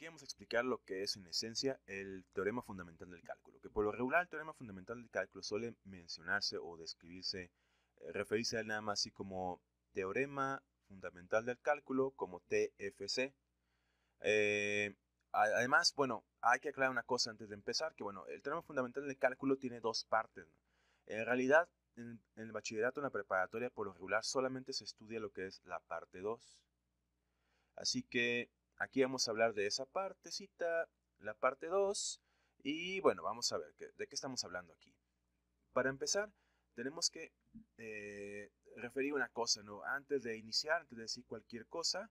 aquí vamos a explicar lo que es en esencia el teorema fundamental del cálculo, que por lo regular el teorema fundamental del cálculo suele mencionarse o describirse, referirse a él nada más así como teorema fundamental del cálculo, como TFC. Además, bueno, hay que aclarar una cosa antes de empezar, que bueno, el teorema fundamental del cálculo tiene dos partes, ¿no? En realidad, en el bachillerato, en la preparatoria, por lo regular solamente se estudia lo que es la parte 2. Así que aquí vamos a hablar de esa partecita, la parte 2, y bueno, vamos a ver de qué estamos hablando aquí. Para empezar, tenemos que referir una cosa, ¿no? Antes de iniciar, antes de decir cualquier cosa,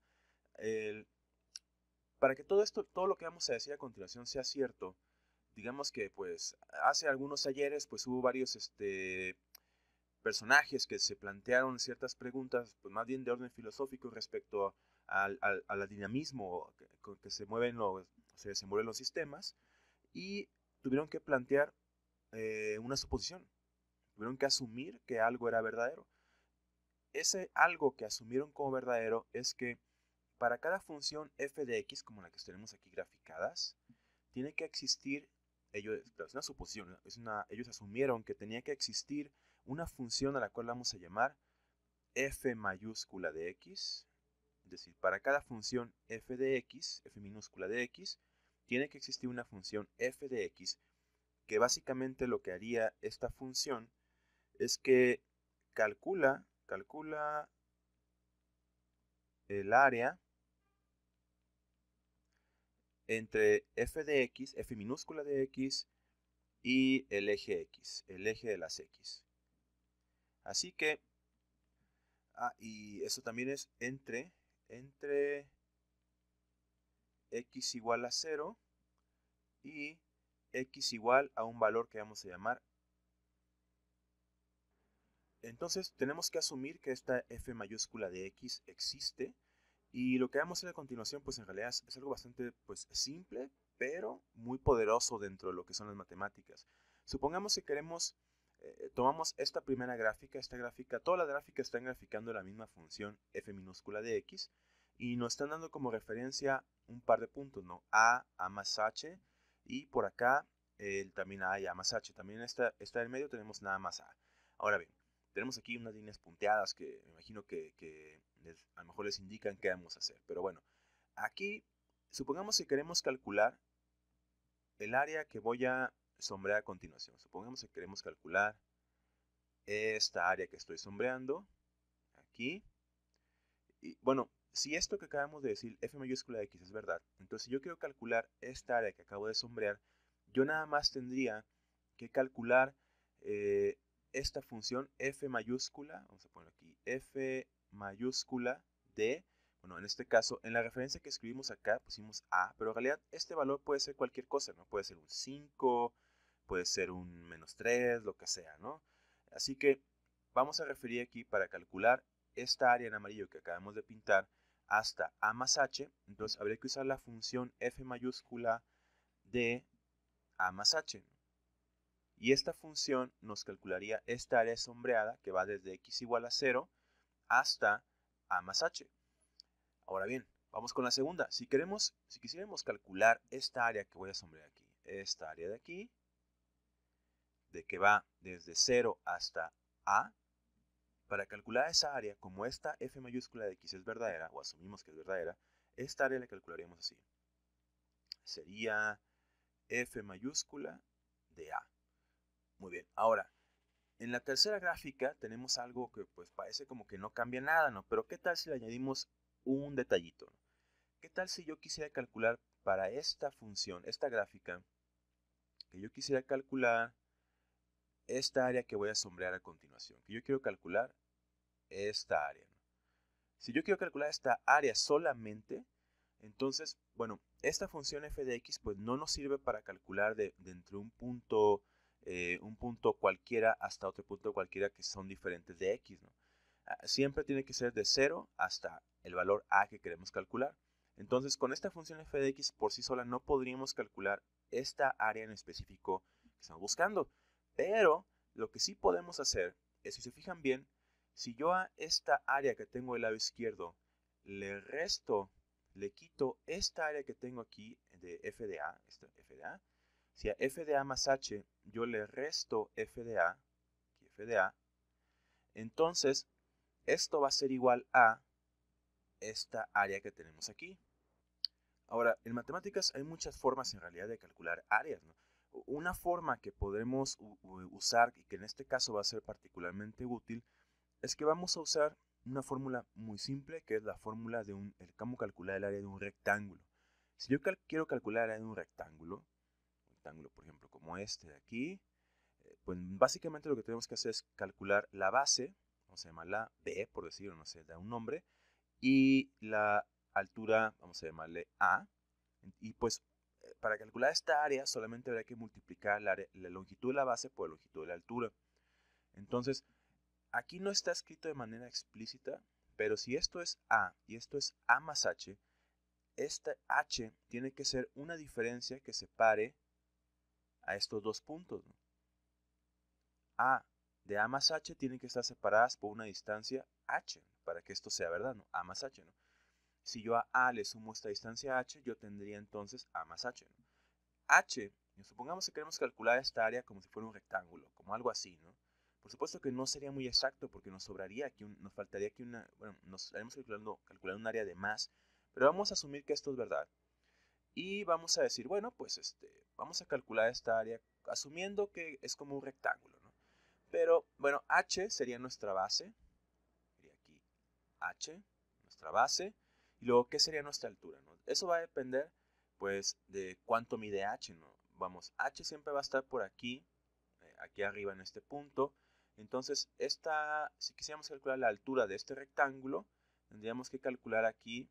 para que todo esto, todo lo que vamos a decir a continuación sea cierto, digamos que pues hace algunos ayeres pues hubo varios personajes que se plantearon ciertas preguntas, pues más bien de orden filosófico respecto al dinamismo que se mueven se desenvuelven los sistemas, y tuvieron que plantear una suposición, tuvieron que asumir que algo era verdadero. Ese algo que asumieron como verdadero es que para cada función f de x, como la que tenemos aquí graficadas, tiene que existir, es una suposición, ellos asumieron que tenía que existir una función a la cual vamos a llamar f mayúscula de x, es decir, para cada función f de x, f minúscula de x, tiene que existir una función f de x, que básicamente lo que haría esta función es que calcula el área entre f de x, f minúscula de x, y el eje x, el eje de las x. Así que, y eso también es entre x igual a 0 y x igual a un valor que vamos a llamar. Entonces tenemos que asumir que esta f mayúscula de x existe, y lo que vamos a hacer a continuación pues en realidad es algo bastante pues simple, pero muy poderoso dentro de lo que son las matemáticas. Supongamos que queremos, tomamos esta primera gráfica, todas las gráficas están graficando la misma función f minúscula de x, y nos están dando como referencia un par de puntos, ¿no? A más h, y por acá también A y A más h. También esta del medio tenemos nada más A. Ahora bien, tenemos aquí unas líneas punteadas que me imagino que a lo mejor les indican qué vamos a hacer. Pero bueno, aquí supongamos que queremos calcular el área que voy a sombrear a continuación. Supongamos que queremos calcular esta área que estoy sombreando aquí. Y bueno, si esto que acabamos de decir, f mayúscula de x, es verdad, entonces si yo quiero calcular esta área que acabo de sombrear, yo nada más tendría que calcular esta función f mayúscula, vamos a poner aquí, f mayúscula de, bueno, en este caso, en la referencia que escribimos acá pusimos a, pero en realidad este valor puede ser cualquier cosa, ¿no? Puede ser un 5, puede ser un -3, lo que sea, ¿no? Así que vamos a referir aquí para calcular esta área en amarillo que acabamos de pintar hasta a más h, entonces habría que usar la función f mayúscula de a más h. Y esta función nos calcularía esta área sombreada que va desde x igual a 0 hasta a más h. Ahora bien, vamos con la segunda. Si quisiéramos calcular esta área que voy a sombrear aquí, esta área de aquí, de que va desde 0 hasta a, para calcular esa área, como esta f mayúscula de x es verdadera, o asumimos que es verdadera, esta área la calcularíamos así. Sería f mayúscula de a. Muy bien, ahora, en la tercera gráfica tenemos algo que pues parece como que no cambia nada, ¿no? Pero ¿qué tal si le añadimos un detallito, ¿no? ¿Qué tal si yo quisiera calcular para esta función, esta gráfica, que yo quisiera calcular esta área que voy a sombrear a continuación? Que yo quiero calcular esta área, ¿no? Si yo quiero calcular esta área solamente, entonces, bueno, esta función f de x pues no nos sirve para calcular de entre un punto cualquiera hasta otro punto cualquiera que son diferentes de x, ¿no? Siempre tiene que ser de 0 hasta el valor a que queremos calcular. Entonces, con esta función f de x por sí sola no podríamos calcular esta área en específico que estamos buscando. Pero lo que sí podemos hacer es, si se fijan bien, si yo a esta área que tengo del lado izquierdo le resto le quito esta área que tengo aquí de f de a, esta f de a. Si a f de a más h yo le resto f de a, aquí f de a, entonces esto va a ser igual a esta área que tenemos aquí. Ahora, en matemáticas hay muchas formas en realidad de calcular áreas, ¿no? Una forma que podremos usar y que en este caso va a ser particularmente útil es que vamos a usar una fórmula muy simple que es la fórmula de cómo calcular el área de un rectángulo. Si yo quiero calcular el área de un rectángulo por ejemplo como este de aquí, pues básicamente lo que tenemos que hacer es calcular la base, vamos a llamarla B por decirlo, no sé, da un nombre, y la altura, vamos a llamarle A. Y pues para calcular esta área solamente habrá que multiplicar la longitud de la base por la longitud de la altura. Entonces, aquí no está escrito de manera explícita, pero si esto es A y esto es A más H, esta H tiene que ser una diferencia que separe a estos dos puntos, ¿no? A de A más H tienen que estar separadas por una distancia H, para que esto sea verdad, ¿no? A más H, ¿no? Si yo a A le sumo esta distancia H, yo tendría entonces A más H, ¿no? H, supongamos que queremos calcular esta área como si fuera un rectángulo, como algo así, ¿no? Por supuesto que no sería muy exacto porque nos sobraría aquí, nos faltaría aquí bueno, nos estaremos calculando un área de más, pero vamos a asumir que esto es verdad. Y vamos a decir, bueno, pues vamos a calcular esta área asumiendo que es como un rectángulo, ¿no? Pero, bueno, H sería nuestra base, sería aquí H, nuestra base, y luego, ¿qué sería nuestra altura, no? Eso va a depender, pues, de cuánto mide H, ¿no? Vamos, H siempre va a estar por aquí, aquí arriba en este punto. Entonces, si quisiéramos calcular la altura de este rectángulo, tendríamos que calcular aquí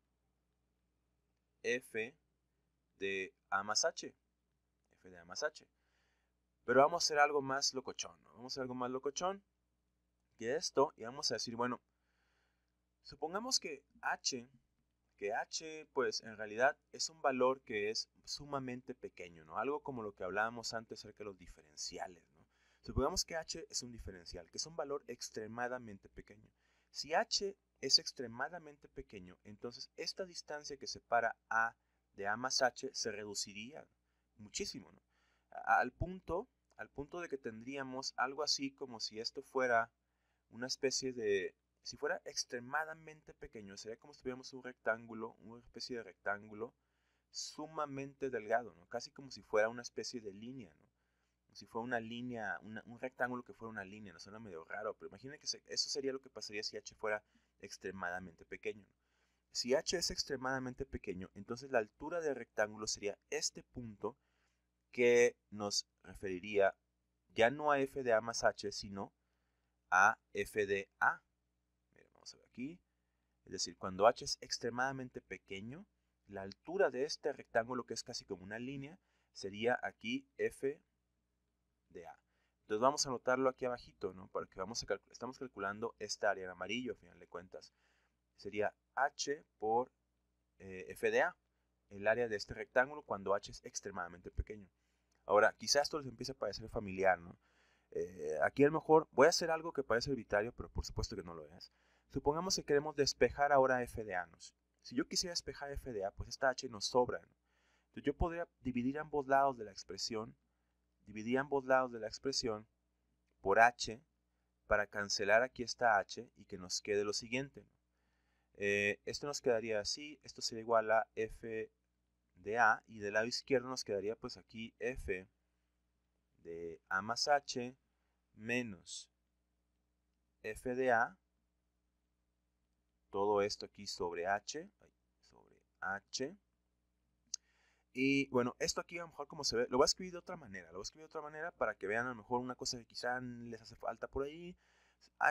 f de a más h, f de a más h. Pero vamos a hacer algo más locochón, ¿no? Vamos a hacer algo más locochón que esto, y vamos a decir, bueno, supongamos que h, pues en realidad es un valor que es sumamente pequeño, ¿no? Algo como lo que hablábamos antes acerca de los diferenciales, ¿no? Supongamos que h es un diferencial, que es un valor extremadamente pequeño. Si h es extremadamente pequeño, entonces esta distancia que separa a de a más h se reduciría muchísimo, ¿no? Al punto de que tendríamos algo así como si esto fuera una especie de, si fuera extremadamente pequeño, sería como si tuviéramos un rectángulo, una especie de rectángulo sumamente delgado, ¿no? Casi como si fuera una especie de línea, ¿no? Como si fuera una línea, un rectángulo que fuera una línea, ¿no? Suena medio raro, pero imaginen que eso sería lo que pasaría si h fuera extremadamente pequeño, ¿no? Si h es extremadamente pequeño, entonces la altura del rectángulo sería este punto que nos referiría ya no a f de a más h, sino a f de a. Miren, vamos a ver aquí. Es decir, cuando h es extremadamente pequeño, la altura de este rectángulo, que es casi como una línea, sería aquí f de a. Entonces vamos a anotarlo aquí abajito, ¿no? Porque estamos calculando esta área en amarillo, a final de cuentas. Sería h por f de a, el área de este rectángulo cuando h es extremadamente pequeño. Ahora, quizás esto les empiece a parecer familiar, ¿no? Aquí a lo mejor voy a hacer algo que parece arbitrario, pero por supuesto que no lo es. Supongamos que queremos despejar ahora f de a. Si yo quisiera despejar f de a, pues esta h nos sobra, ¿no? Entonces yo podría dividir ambos lados de la expresión, por h para cancelar aquí esta h y que nos quede lo siguiente, ¿no? Esto nos quedaría así, esto sería igual a f de a, y del lado izquierdo nos quedaría pues aquí f de a más h menos f de a, todo esto aquí sobre h, y bueno, esto aquí a lo mejor como se ve, lo voy a escribir de otra manera, para que vean a lo mejor una cosa que quizá les hace falta por ahí.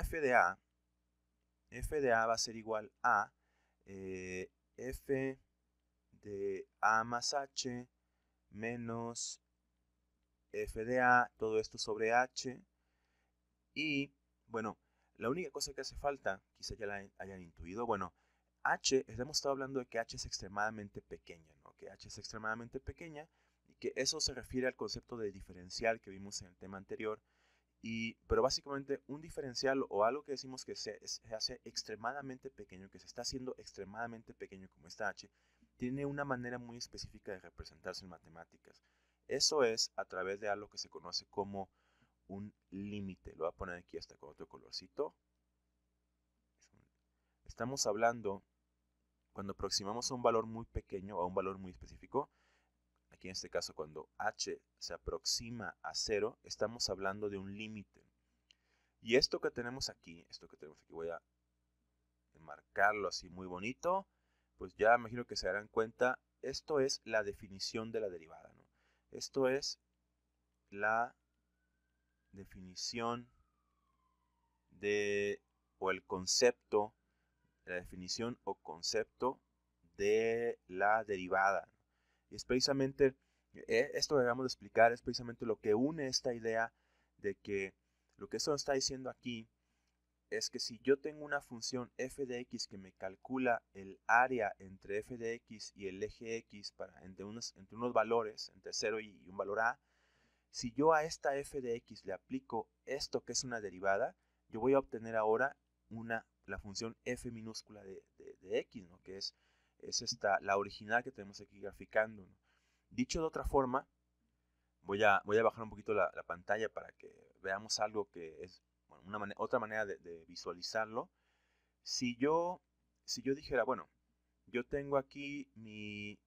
F de a va a ser igual a f de a más h menos f de a, todo esto sobre h, y bueno, la única cosa que hace falta, quizá ya la hayan intuido, bueno, hemos estado hablando de que h es extremadamente pequeña, ¿no? Que h es extremadamente pequeña y que eso se refiere al concepto de diferencial que vimos en el tema anterior. Pero básicamente un diferencial o algo que decimos que se hace extremadamente pequeño, que se está haciendo extremadamente pequeño como esta h, tiene una manera muy específica de representarse en matemáticas. Eso es a través de algo que se conoce como un límite. Lo voy a poner aquí hasta con otro colorcito. Estamos hablando cuando aproximamos a un valor muy pequeño o a un valor muy específico. Aquí en este caso cuando h se aproxima a 0, estamos hablando de un límite. Y esto que tenemos aquí, voy a enmarcarlo así muy bonito, pues ya me imagino que se darán cuenta, esto es la definición de la derivada, ¿no? Esto es la definición o el concepto, la definición o concepto de la derivada, ¿no? Y es precisamente, esto que acabamos de explicar, es precisamente lo que une esta idea de que lo que esto está diciendo aquí es que si yo tengo una función f de x que me calcula el área entre f de x y el eje x entre unos valores, entre 0 y un valor a, si yo a esta f de x le aplico esto que es una derivada, yo voy a obtener ahora la función f minúscula de x, ¿no? Que es la original que tenemos aquí graficando, ¿no? Dicho de otra forma, voy a bajar un poquito la pantalla para que veamos algo que es otra manera de visualizarlo. Si yo dijera, bueno, yo tengo aquí mi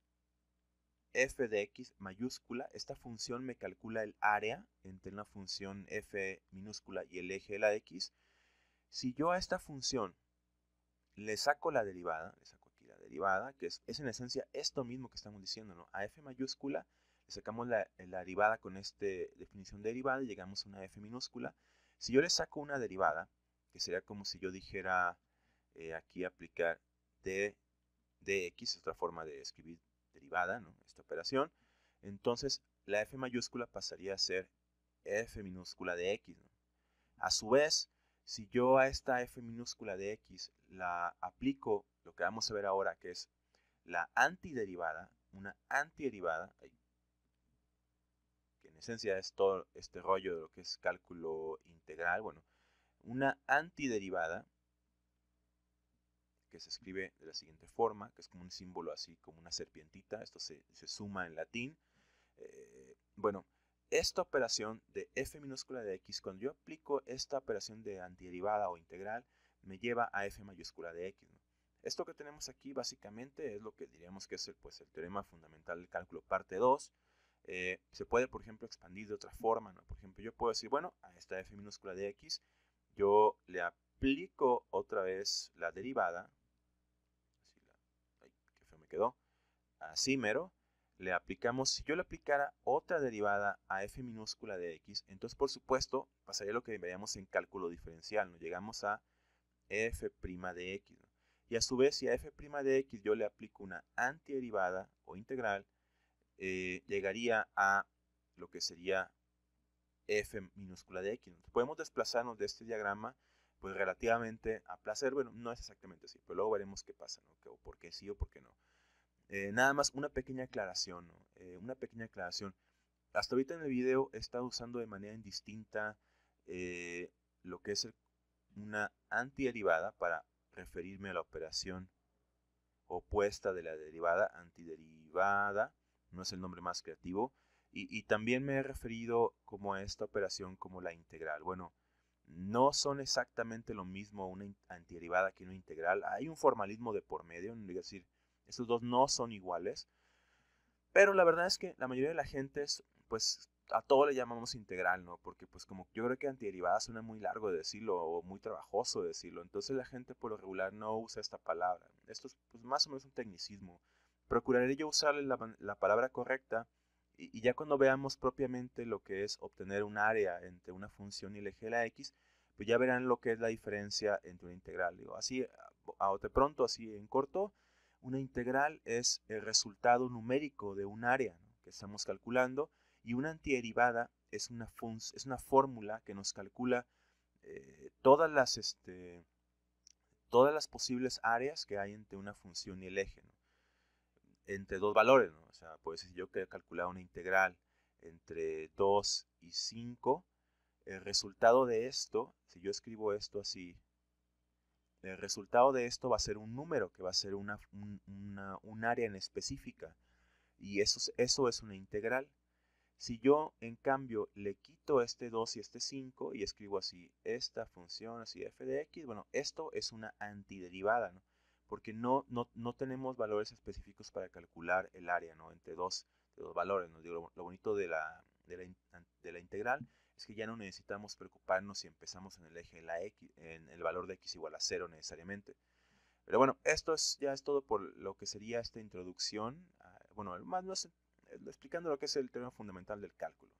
f de x mayúscula, esta función me calcula el área entre una función f minúscula y el eje de la x. Si yo a esta función le saco la derivada, que es en esencia esto mismo que estamos diciendo, ¿no? A f mayúscula le sacamos la derivada con esta definición de derivada y llegamos a una f minúscula. Si yo le saco una derivada, que sería como si yo dijera aquí aplicar d de x, otra forma de escribir derivada, ¿no? Esta operación, entonces la f mayúscula pasaría a ser f minúscula de x, ¿no? A su vez, si yo a esta f minúscula de x la aplico lo que vamos a ver ahora, que es la antiderivada, una antiderivada, que en esencia es todo este rollo de lo que es cálculo integral, bueno, una antiderivada que se escribe de la siguiente forma, que es como un símbolo así, como una serpientita, esto se suma en latín. Bueno, esta operación de f minúscula de x, cuando yo aplico esta operación de antiderivada o integral, me lleva a f mayúscula de x, ¿no? Esto que tenemos aquí básicamente es lo que diríamos que es el teorema fundamental del cálculo parte 2. Se puede, por ejemplo, expandir de otra forma, ¿no? Por ejemplo, yo puedo decir, bueno, a esta f minúscula de x, yo le aplico otra vez la derivada, qué feo me quedó, así mero, le aplicamos, si yo le aplicara otra derivada a f minúscula de x, entonces por supuesto pasaría lo que veríamos en cálculo diferencial, ¿no? Llegamos a f' de x, ¿no? Y a su vez, si a f' de x yo le aplico una antiderivada o integral, llegaría a lo que sería f minúscula de x, ¿no? Podemos desplazarnos de este diagrama pues relativamente a placer. Bueno, no es exactamente así, pero luego veremos qué pasa, ¿no? O por qué sí o por qué no. Nada más una pequeña aclaración, ¿no? Una pequeña aclaración. Hasta ahorita en el video he estado usando de manera indistinta lo que es una antiderivada para referirme a la operación opuesta de la derivada, antiderivada, no es el nombre más creativo, y también me he referido como a esta operación como la integral. Bueno, no son exactamente lo mismo una antiderivada que una integral, hay un formalismo de por medio, es decir, estos dos no son iguales, pero la verdad es que la mayoría de la gente, pues a todo le llamamos integral, ¿no? Porque pues como yo creo que antiderivada suena muy largo de decirlo o muy trabajoso de decirlo, entonces la gente por lo regular no usa esta palabra. Esto es pues, más o menos un tecnicismo. Procuraré yo usarle la palabra correcta y ya cuando veamos propiamente lo que es obtener un área entre una función y el eje de la x, pues ya verán lo que es la diferencia entre una integral. Digo, así a bote pronto, así en corto, una integral es el resultado numérico de un área, ¿no? Que estamos calculando, y una antiderivada es una fórmula que nos calcula todas las posibles áreas que hay entre una función y el eje, ¿no? Entre dos valores, ¿no? O sea, pues si yo quiero calcular una integral entre 2 y 5, el resultado de esto, si yo escribo esto así, el resultado de esto va a ser un número, que va a ser un área en específica. Y eso es una integral. Si yo, en cambio, le quito este 2 y este 5 y escribo así, esta función así f de x, bueno, esto es una antiderivada, ¿no? Porque no tenemos valores específicos para calcular el área, ¿no? Entre dos valores, ¿no? Digo, lo bonito de la integral es que ya no necesitamos preocuparnos si empezamos en el eje de la x, en el valor de x igual a 0 necesariamente. Pero bueno, ya es todo por lo que sería esta introducción. Bueno, más no es, explicando lo que es el teorema fundamental del cálculo.